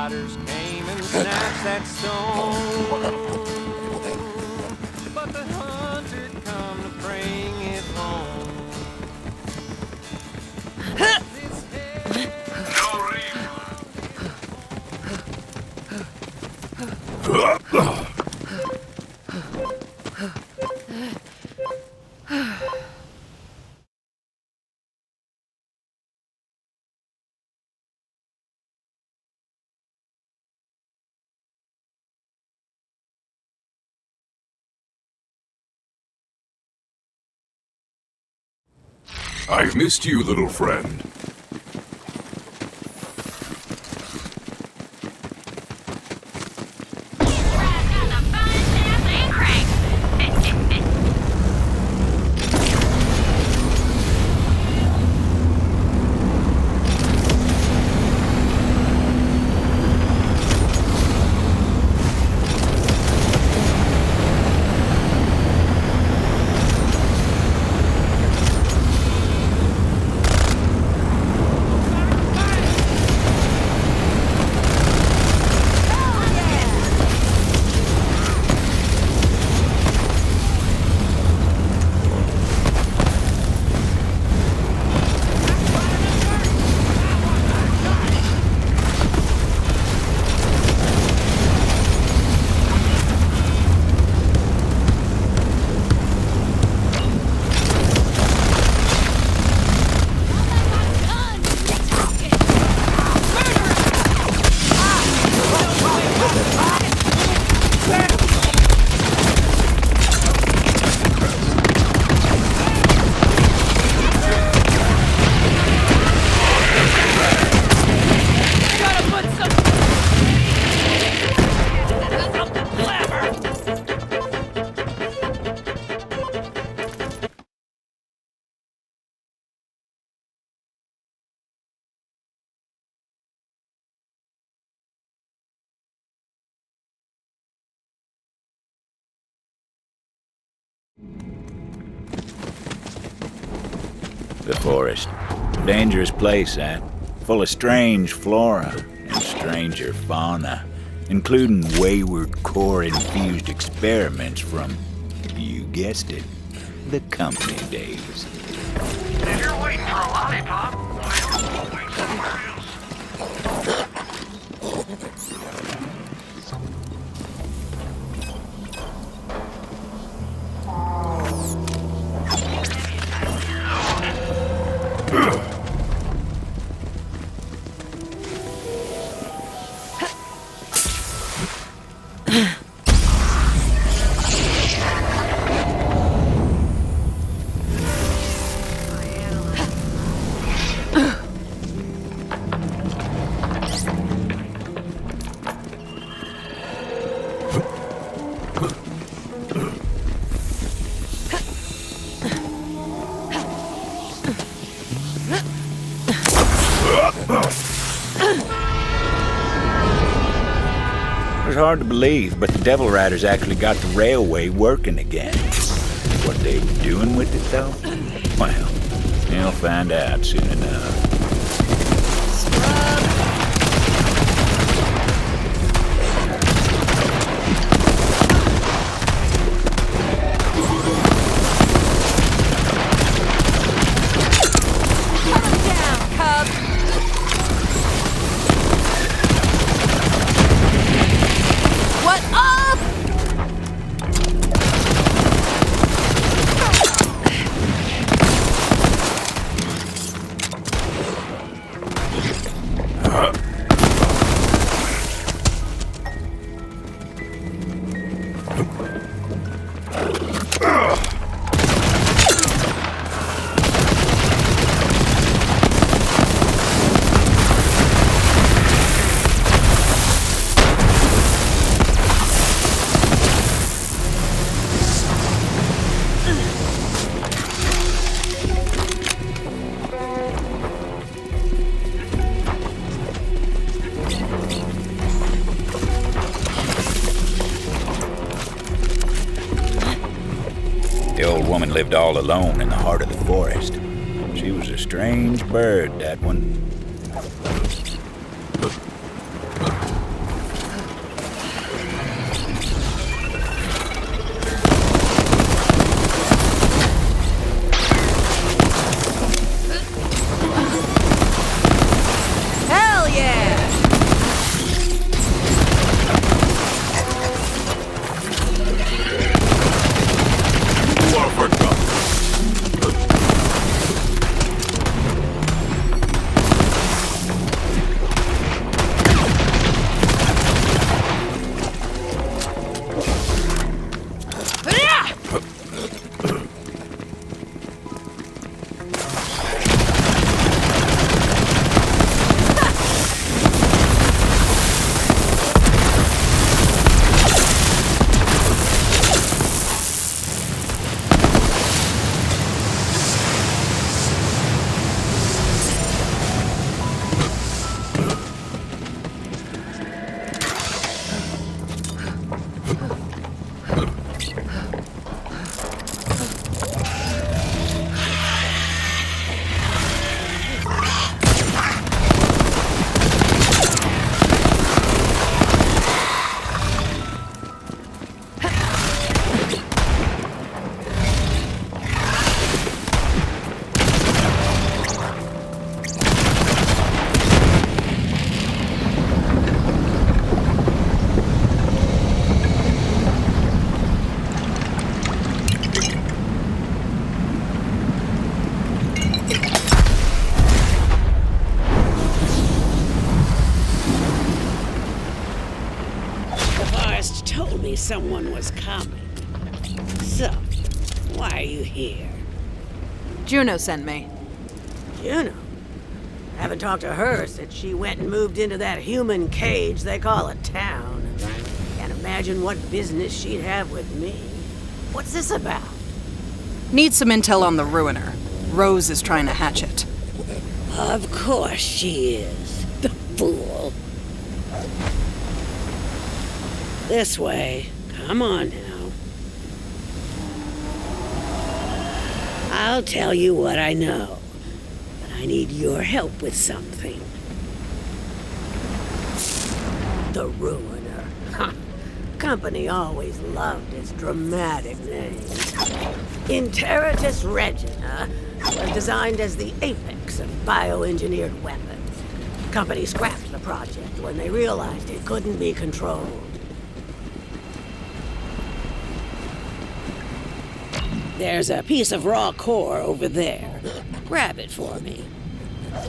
riders came and snatched that stone. But the hunted come to bring it home. I've missed you, little friend. The forest. Dangerous place, that. Full of strange flora and stranger fauna, including wayward core-infused experiments from, you guessed it, the company days. If you're waiting for a lollipop, we're going somewhere else. It's hard to believe, but the Devil Riders actually got the railway working again. What they doing with it, though? Well, you'll find out soon enough. The old woman lived all alone in the heart of the forest. She was a strange bird, that one. someone was coming. So, why are you here? Juno sent me. Juno? Haven't talked to her since she went and moved into that human cage they call a town. Can't imagine what business she'd have with me. What's this about? Need some intel on the Ruiner. Rose is trying to hatch it. Of course she is. The fool. This way. Come on now. I'll tell you what I know. But I need your help with something. The Ruiner. Company always loved its dramatic name. Interitus Regina was designed as the apex of bioengineered weapons. Company scrapped the project when they realized it couldn't be controlled. There's a piece of raw core over there. Grab it for me.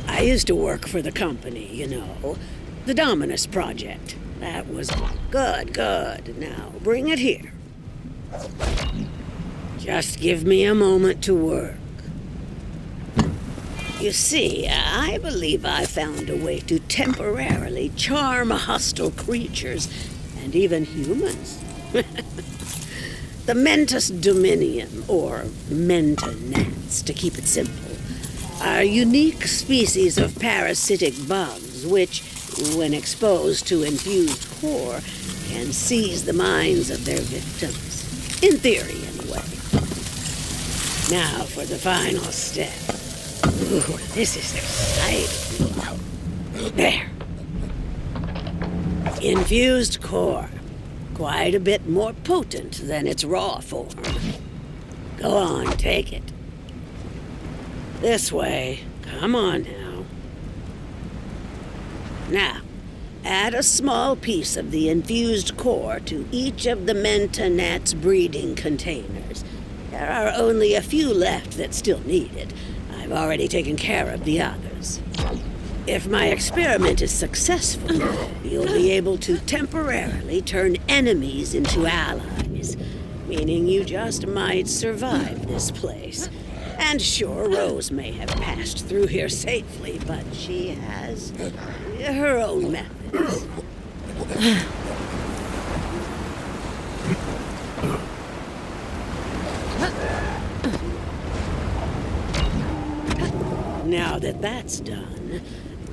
I used to work for the company, you know. The Dominus Project. That was good. Now, bring it here. Just give me a moment to work. You see, I believe I found a way to temporarily charm hostile creatures, and even humans. The Mentus Dominium, or Mentonats, to keep it simple, are unique species of parasitic bugs which, when exposed to infused core, can seize the minds of their victims. In theory, anyway. Now for the final step. Ooh, this is exciting. There. Infused core. Quite a bit more potent than its raw form. Go on, take it. This way. Come on now. Now, add a small piece of the infused core to each of the Mentonats' breeding containers. There are only a few left that still need it. I've already taken care of the others. If my experiment is successful, you'll be able to temporarily turn enemies into allies, meaning you just might survive this place. And sure, Rose may have passed through here safely, but she has her own methods. Now that that's done,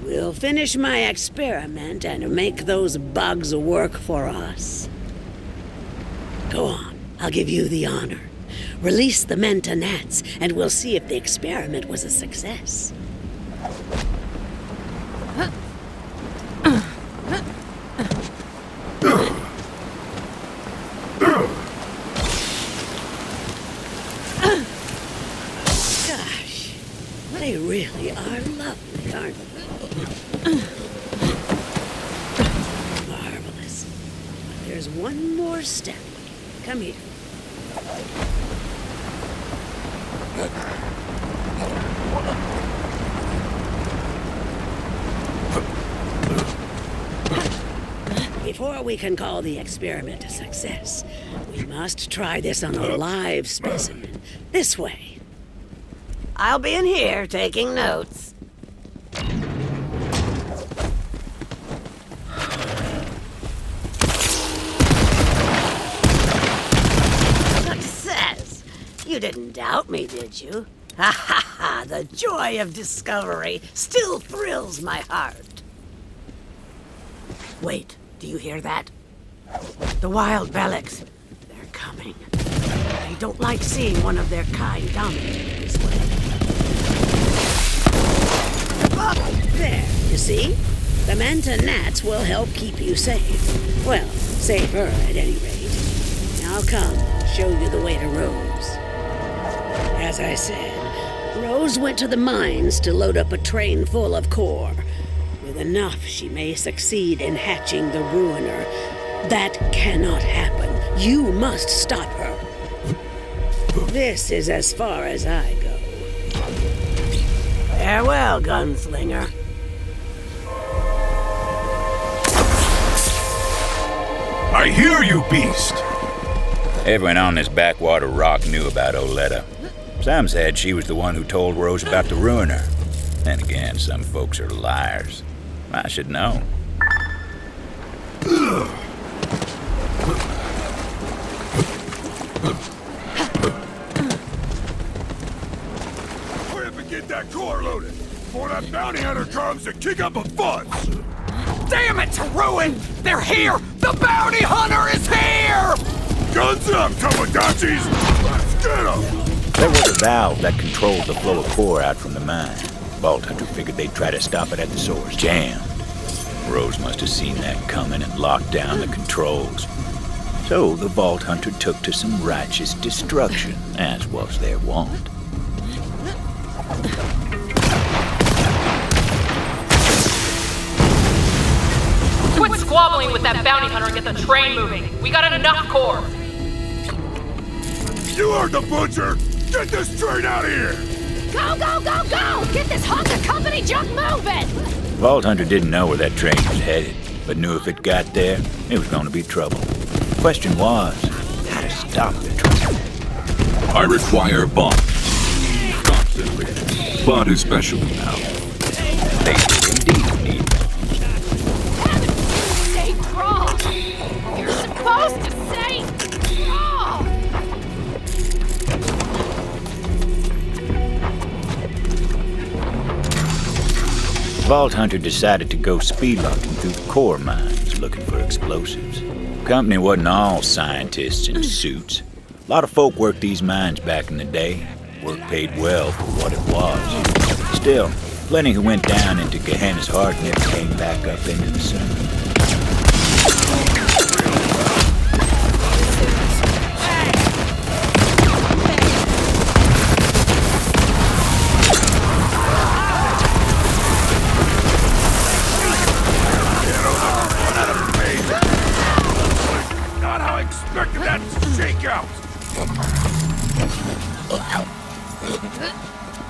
we'll finish my experiment and make those bugs work for us. Go on, I'll give you the honor. Release the Mentonats, and we'll see if the experiment was a success. Gosh, they really are lovely, aren't they? Marvelous. But there's one more step. Come here. Before we can call the experiment a success, we must try this on a live specimen. This way. I'll be in here taking notes. Success! You didn't doubt me, did you? Ha ha ha! The joy of discovery still thrills my heart. Wait, do you hear that? The wild Belliks. They're coming. I don't like seeing one of their kind dominated this way. There, you see? The Mentonats will help keep you safe. Well, safer at any rate. Now come, I'll show you the way to Rose. As I said, Rose went to the mines to load up a train full of core. With enough, she may succeed in hatching the Ruiner. That cannot happen. You must stop her. This is as far as I go. Farewell, gunslinger. I hear you, beast. Everyone on this backwater rock knew about Oletta. Some said she was the one who told Rose about the Ruiner. Then again, some folks are liars. I should know. Hurry up and get that core loaded before that bounty hunter comes to kick up a fuss! Damn it, Ruin! They're here! The bounty hunter is here! Guns up, Tomodachi's! Let's get him! There was a valve that controlled the flow of core out from the mine. Vault Hunter figured they'd try to stop it at the source. Jammed. Rose must have seen that coming and locked down the controls. So the Vault Hunter took to some righteous destruction, as was their wont. Quit squabbling with that bounty hunter and get the train moving. We got enough core. You heard the butcher! Get this train out of here! Go, go, go, go! Get this Honda Company junk moving! Vault Hunter didn't know where that train was headed, but knew if it got there, it was going to be trouble. The question was, how to stop the train. I require bombs. Constantly. Bond is special now. They did indeed need them. Say crawl! You're supposed to say crawl! Vault Hunter decided to go spelunking through core mines looking for explosives. Company wasn't all scientists in suits. A lot of folk worked these mines back in the day. Work paid well for what it was. Still, plenty who went down into Gehenna's heart never came back up into the sun. Not how I expected that shakeout!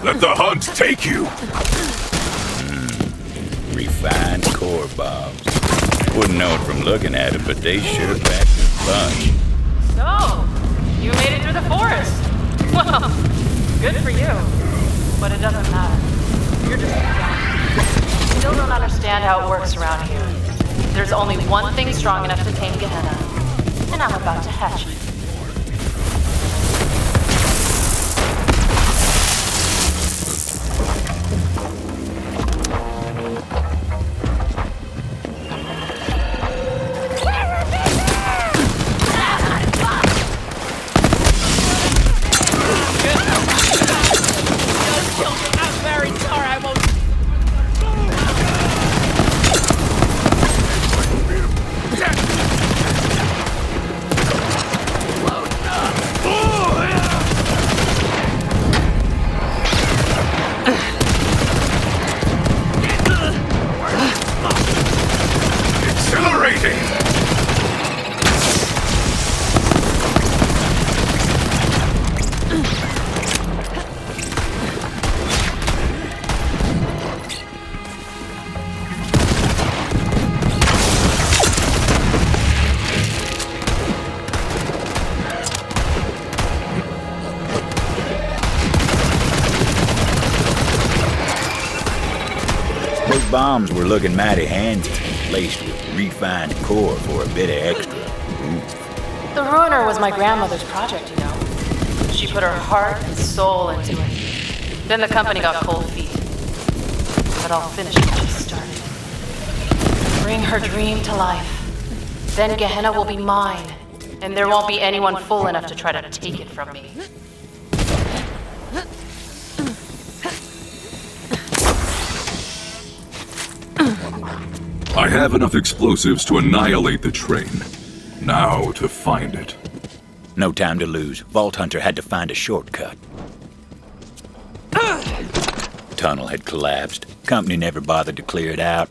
Let the hunt take you! Refined core bombs. Wouldn't know it from looking at it, but they sure packed a punch. So, you made it through the forest. Well, good for you. But it doesn't matter. You're just a guy. Still don't understand how it works around here. There's only one thing strong enough to tame Gehenna, and I'm about to hatch it. Bombs were looking mighty handy, laced with refined core for a bit of extra. The Ruiner was my grandmother's project, you know. She put her heart and soul into it. Then the company got cold feet. But I'll finish what she started. Bring her dream to life. Then Gehenna will be mine, and there won't be anyone fool enough to try to take it from me. I have enough explosives to annihilate the train. Now to find it. No time to lose. Vault Hunter had to find a shortcut. Tunnel had collapsed. Company never bothered to clear it out.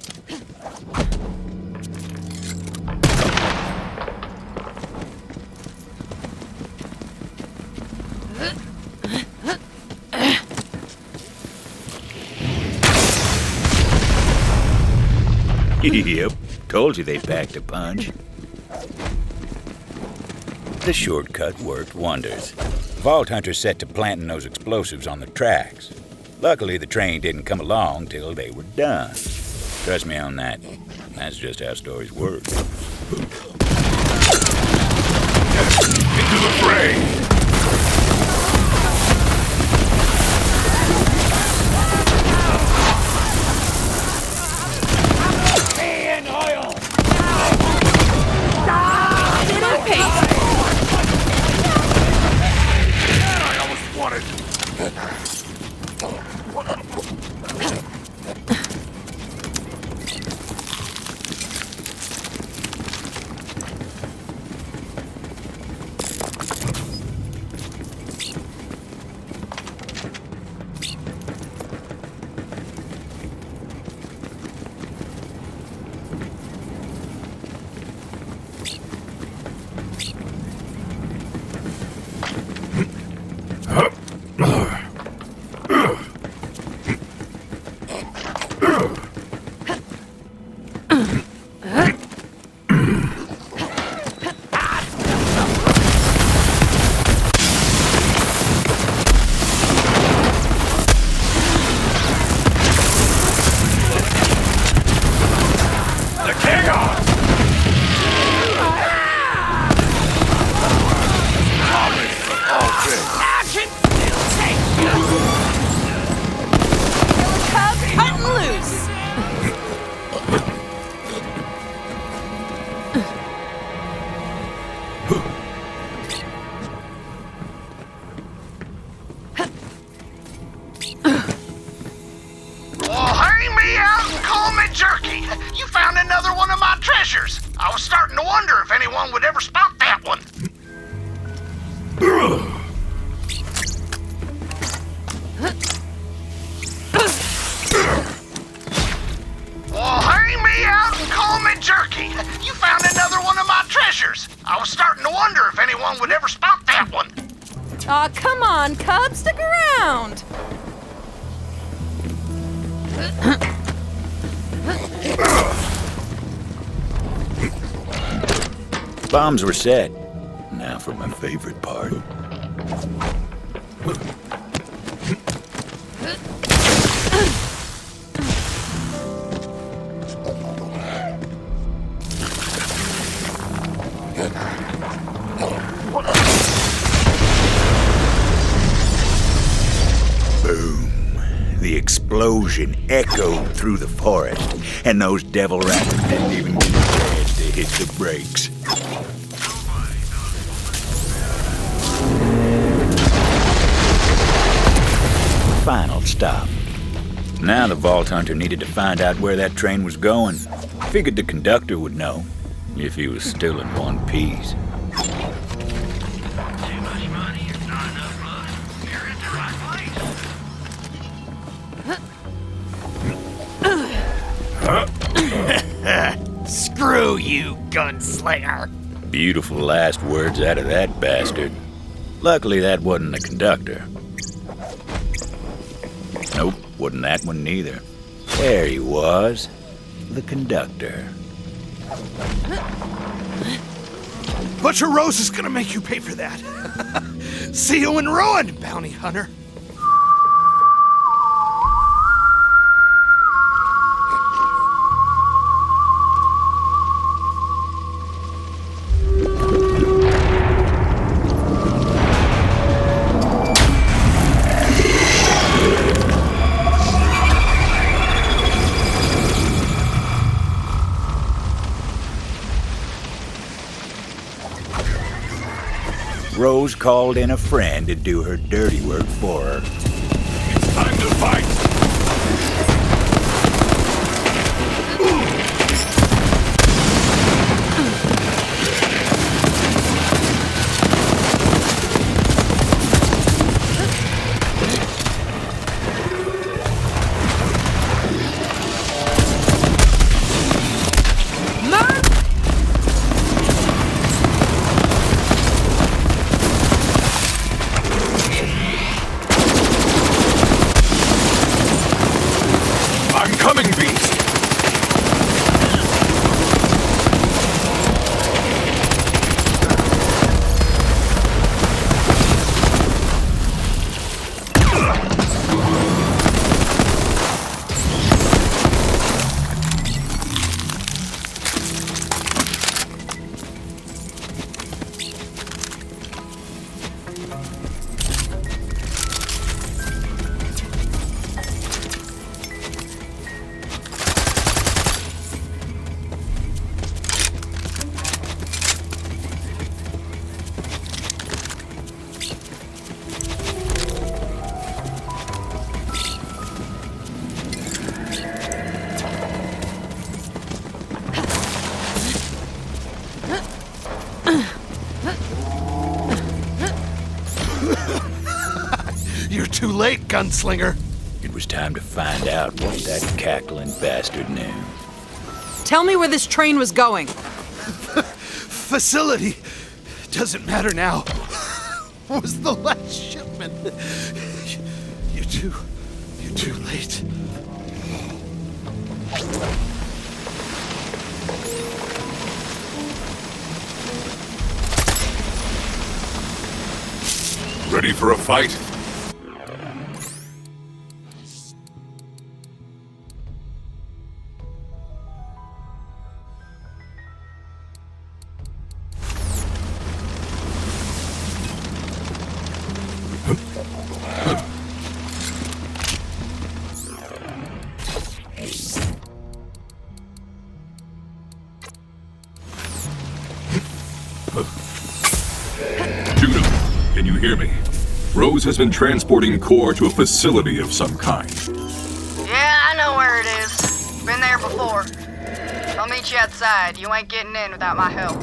Yep, told you they packed a punch. The shortcut worked wonders. Vault Hunter's set to planting those explosives on the tracks. Luckily, the train didn't come along till they were done. Trust me on that. That's just how stories work. Into the fray! I was starting to wonder if anyone would ever spot that one. Well, hang me out and call me jerky. You found another one of my treasures. I was starting to wonder if anyone would ever spot that one. Aw, come on, Cub, stick around! Bombs were set. Now for my favorite part. Boom. The explosion echoed through the forest, and those devil rats didn't even get a chance to hit the brakes. Final stop. Now the Vault Hunter needed to find out where that train was going. Figured the conductor would know, if he was still in one piece. Too much money or not enough blood? You're in the right place. Screw you, gunslinger. Beautiful last words out of that bastard. Luckily that wasn't the conductor. Nope, wasn't that one neither. There he was, the conductor. Butcher Rose is gonna make you pay for that. See you in ruin, bounty hunter. Rose called in a friend to do her dirty work for her. It's time to fight! Too late, gunslinger. It was time to find out what that cackling bastard knew. Tell me where this train was going. Facility. Doesn't matter now. Was the last shipment. You're too late. Ready for a fight? Juno, can you hear me? Rose has been transporting core to a facility of some kind. Yeah, I know where it is. Been there before. I'll meet you outside. You ain't getting in without my help.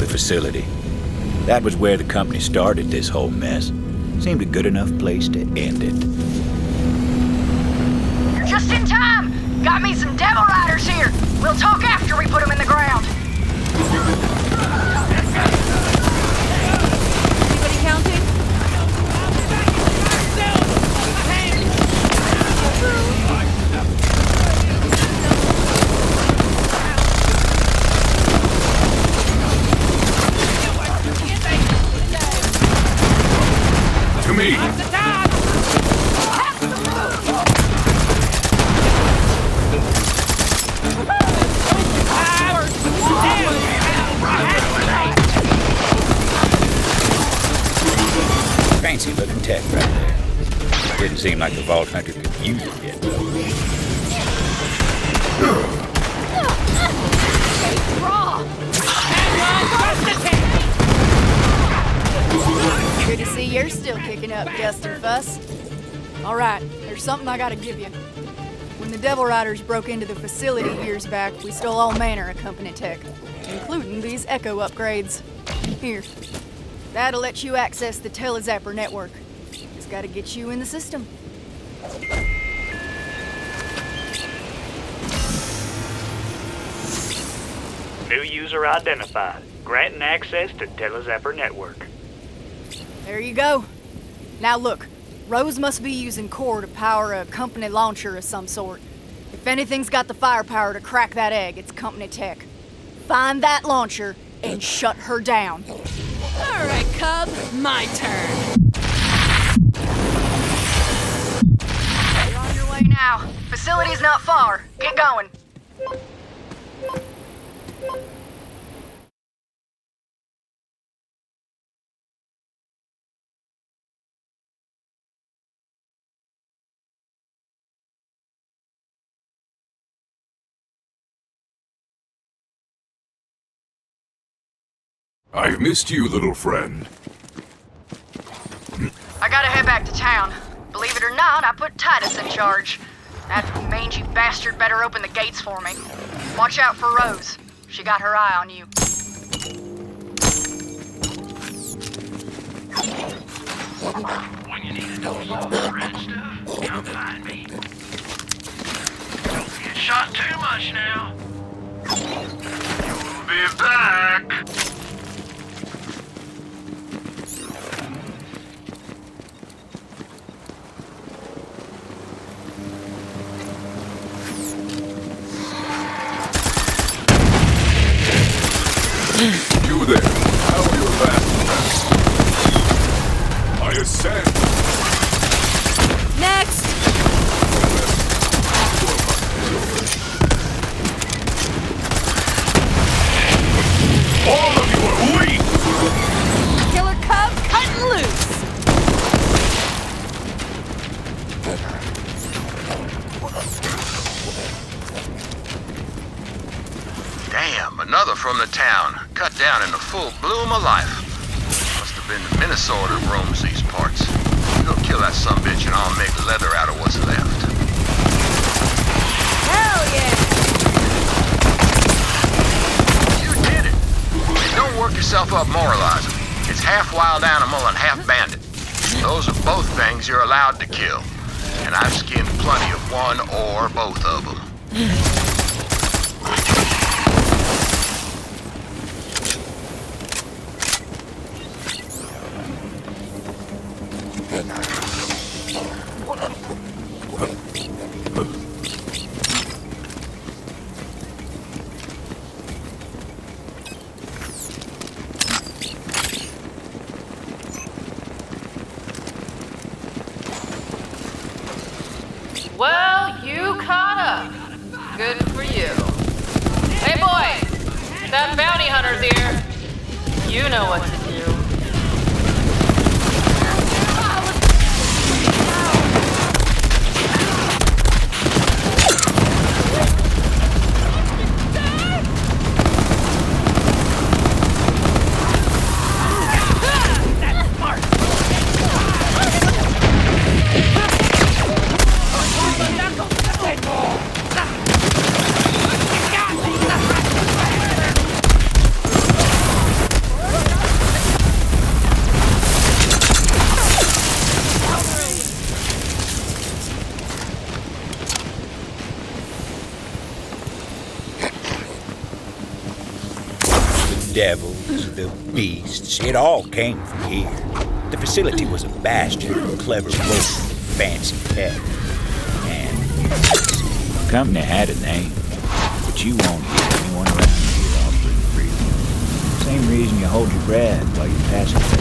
Facility. That was where the company started this whole mess. Seemed a good enough place to end it. You're just in time! Got me some devil riders here! We'll talk after we put them in the ground! Anybody counting? To me! Fancy looking tech right there. Didn't seem like the Vault Hunter could use it yet, though. Good to see you're still kicking up dust and fuss. All right, there's something I gotta give you. When the Devil Riders broke into the facility years back, we stole all manner of company tech, including these Echo upgrades. Here. That'll let you access the Telezapper network. Just gotta get you in the system. New user identified. Granting access to Telezapper network. There you go. Now look, Rose must be using core to power a company launcher of some sort. If anything's got the firepower to crack that egg, it's company tech. Find that launcher and shut her down. All right, Cub, my turn. You're on your way now. Facility's not far. Get going. I've missed you, little friend. I gotta head back to town. Believe it or not, I put Titus in charge. That mangy bastard better open the gates for me. Watch out for Rose. She got her eye on you. When you need to know some red stuff, come find me. Don't get shot too much now. You'll be back. You there. How are your last friends? I ascend. Next! All of you are weak! Killer Cub cutting loose! Damn, another from the town. Cut down in the full bloom of life. Must have been the Minnesota that roams these parts. Go kill that sumbitch and I'll make leather out of what's left. Hell yeah! You did it! And don't work yourself up moralizing. It's half wild animal and half bandit. Those are both things you're allowed to kill. And I've skinned plenty of one or both of them. Well, you caught up. Good for you. Hey, boy! That bounty hunter's here. You know what to do. Devils, the beasts, it all came from here. The facility was a bastion of clever folks with fancy tech. And the company had a name, but you won't hear anyone around here offering freedom. Same reason you hold your breath while you're passing through.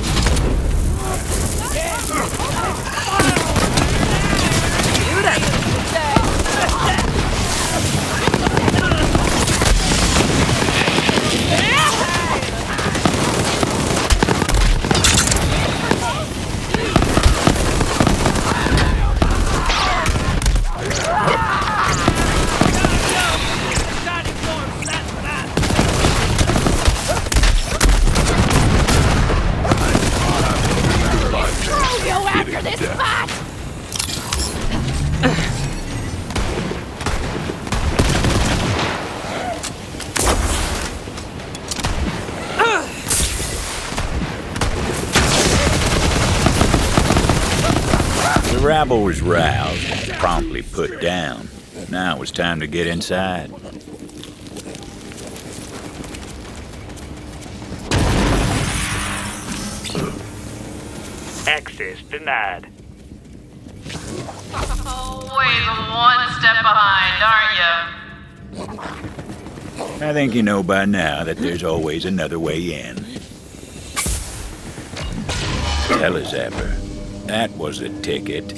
rabble was roused and promptly put down. Now it was time to get inside. Access denied. Always one step behind, aren't you? I think you know by now that there's always another way in. Telezapper. That was a ticket.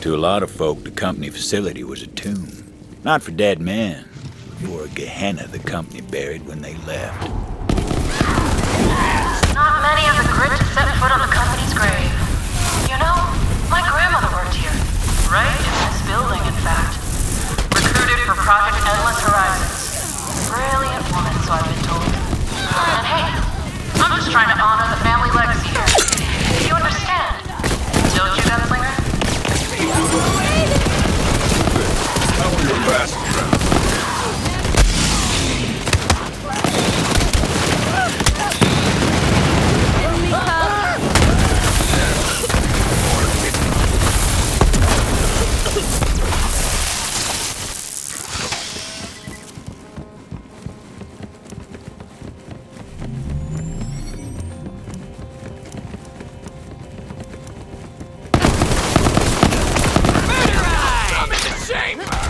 To a lot of folk, the company facility was a tomb. Not for dead men, but for a Gehenna the company buried when they left. Not many of the grit to set foot on the company's grave. You know, my grandmother worked here. Right in this building, in fact. Recruited for Project Endless Horizons. Brilliant woman, so I've been told. And hey, I'm just trying to honor the family legacy here. Do you understand? Don't you, Gunslinger? How are your last friends?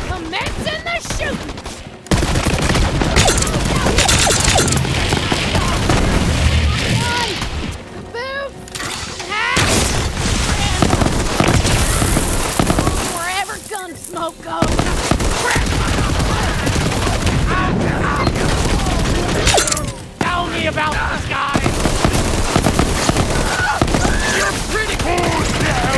Commencing the shooting! The boots! Hats! Wherever gun smoke goes! Tell me about this guy! You're pretty cool now!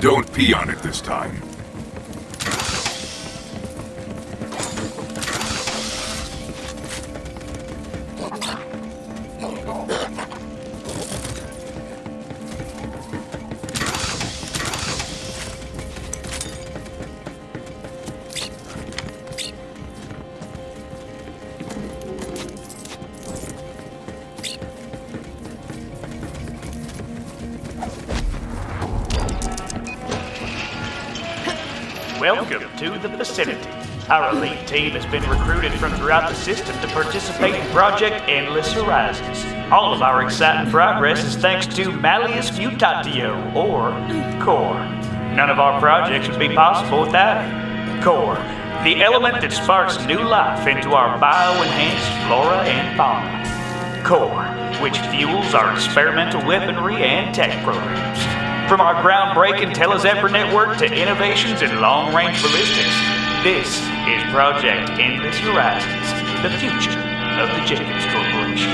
Don't pee on it this time. Welcome to the facility. Our elite team has been recruited from throughout the system to participate in Project Endless Horizons. All of our exciting progress is thanks to Malleus Mutatio, or Core. None of our projects would be possible without it. Core, the element that sparks new life into our bio-enhanced flora and fauna. Core, which fuels our experimental weaponry and tech programs. From our groundbreaking Telezapper network to innovations in long-range ballistics, this is Project Endless Horizons, the future of the Jenkins Corporation.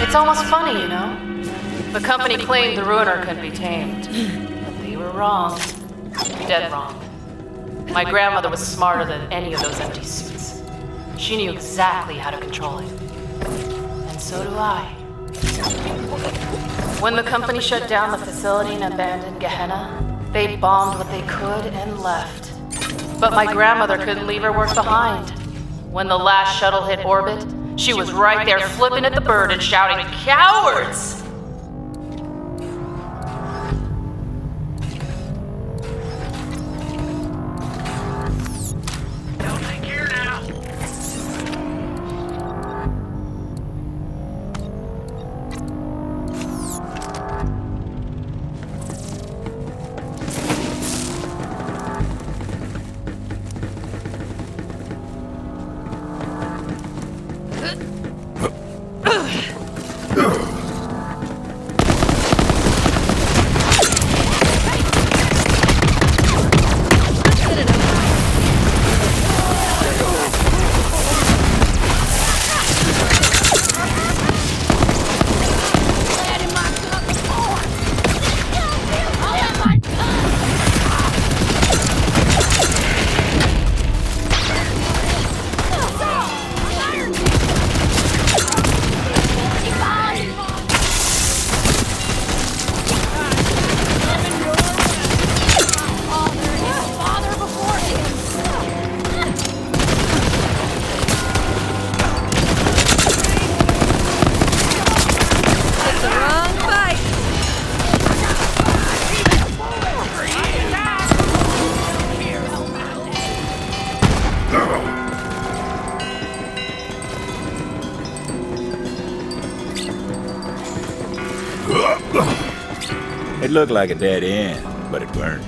It's almost funny, you know? The company claimed the Ruiner could be tamed, but they were wrong. Dead wrong. My grandmother was smarter than any of those empty suits. She knew exactly how to control it. And so do I. When the company shut down the facility and abandoned Gehenna, they bombed what they could and left. But my grandmother couldn't leave her work behind. When the last shuttle hit orbit, she was right there flipping at the bird and shouting, "Cowards!" It looked like a dead end, but it weren't.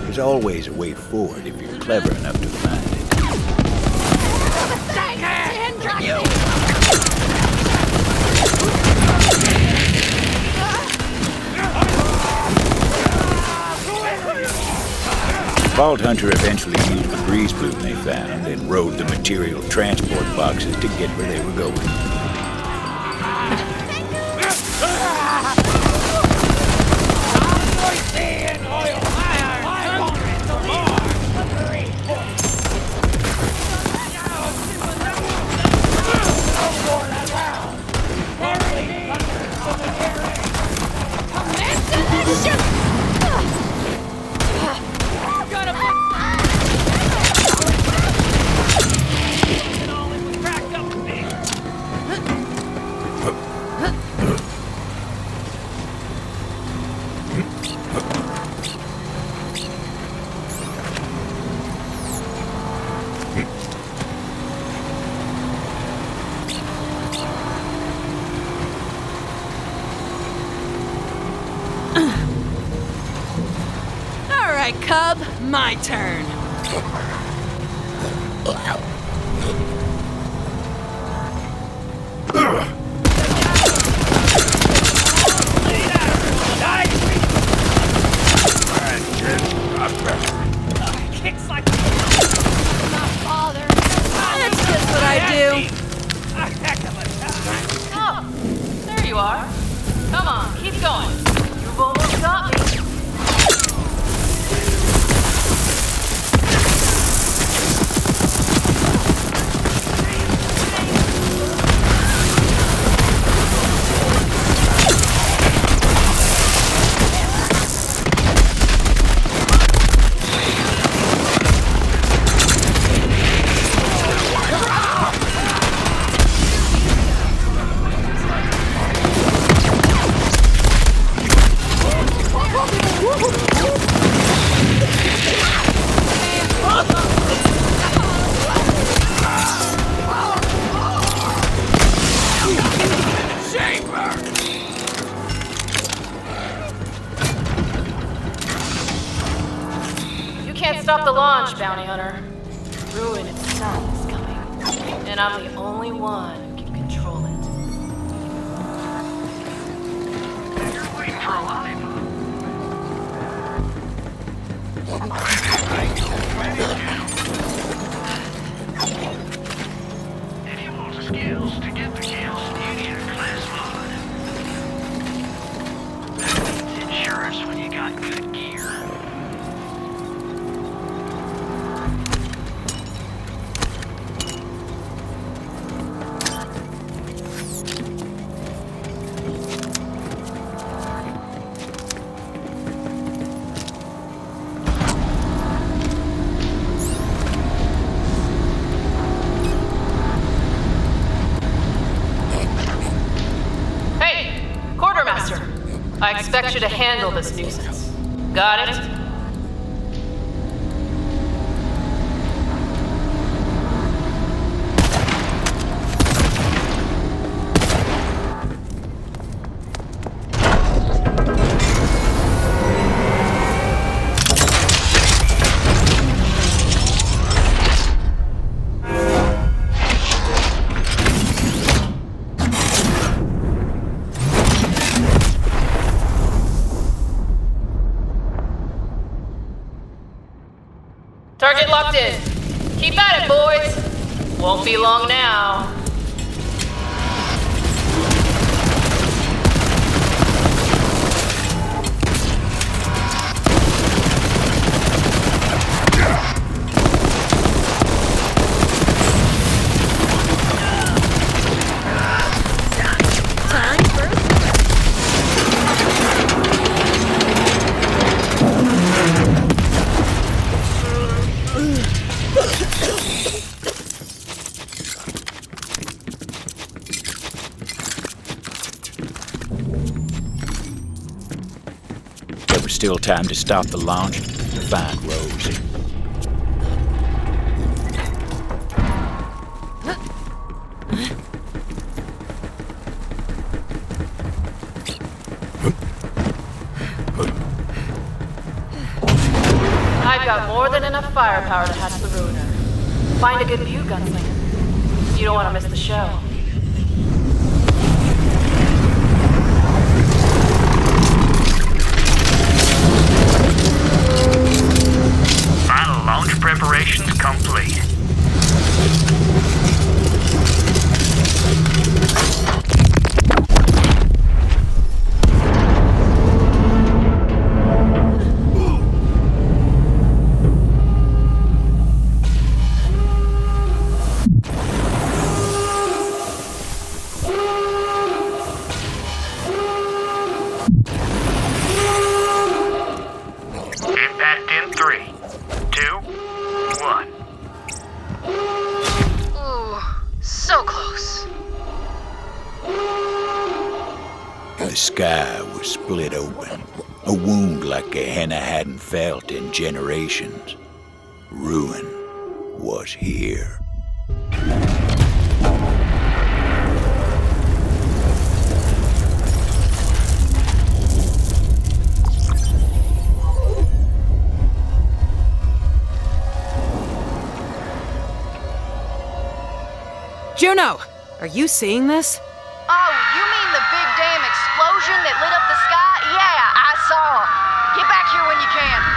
There's always a way forward if you're clever enough to find it. Vault Hunter eventually used the breeze boom they found and rode the material transport boxes to get where they were going. Cub, my turn. Kicks like my father. That's just what I do. Oh, there you are. Come on, keep going. You've almost got me. Stop the launch, Bounty Hunter. Ruin itself is coming. And I'm the only one who can control it. You're waiting for a lollipop. If you want the skills to get the kills, you need a class mod. That means insurance when you got good gear. I expect you to handle this nuisance. Got it? Target locked in. Keep at it, boys. Won't be long now. Still time to stop the launch and find Rose. firepower to hatch the Ruiner. Find a good view, Gunslinger. You don't want to miss the show. Final launch preparations complete. Impact in 3, 2, 1. Ooh, so close. The sky was split open, a wound like Gehenna hadn't felt in generations. Ruin was here. Juno, are you seeing this? Oh, you mean the big damn explosion that lit up the sky? Yeah, I saw. Get back here when you can.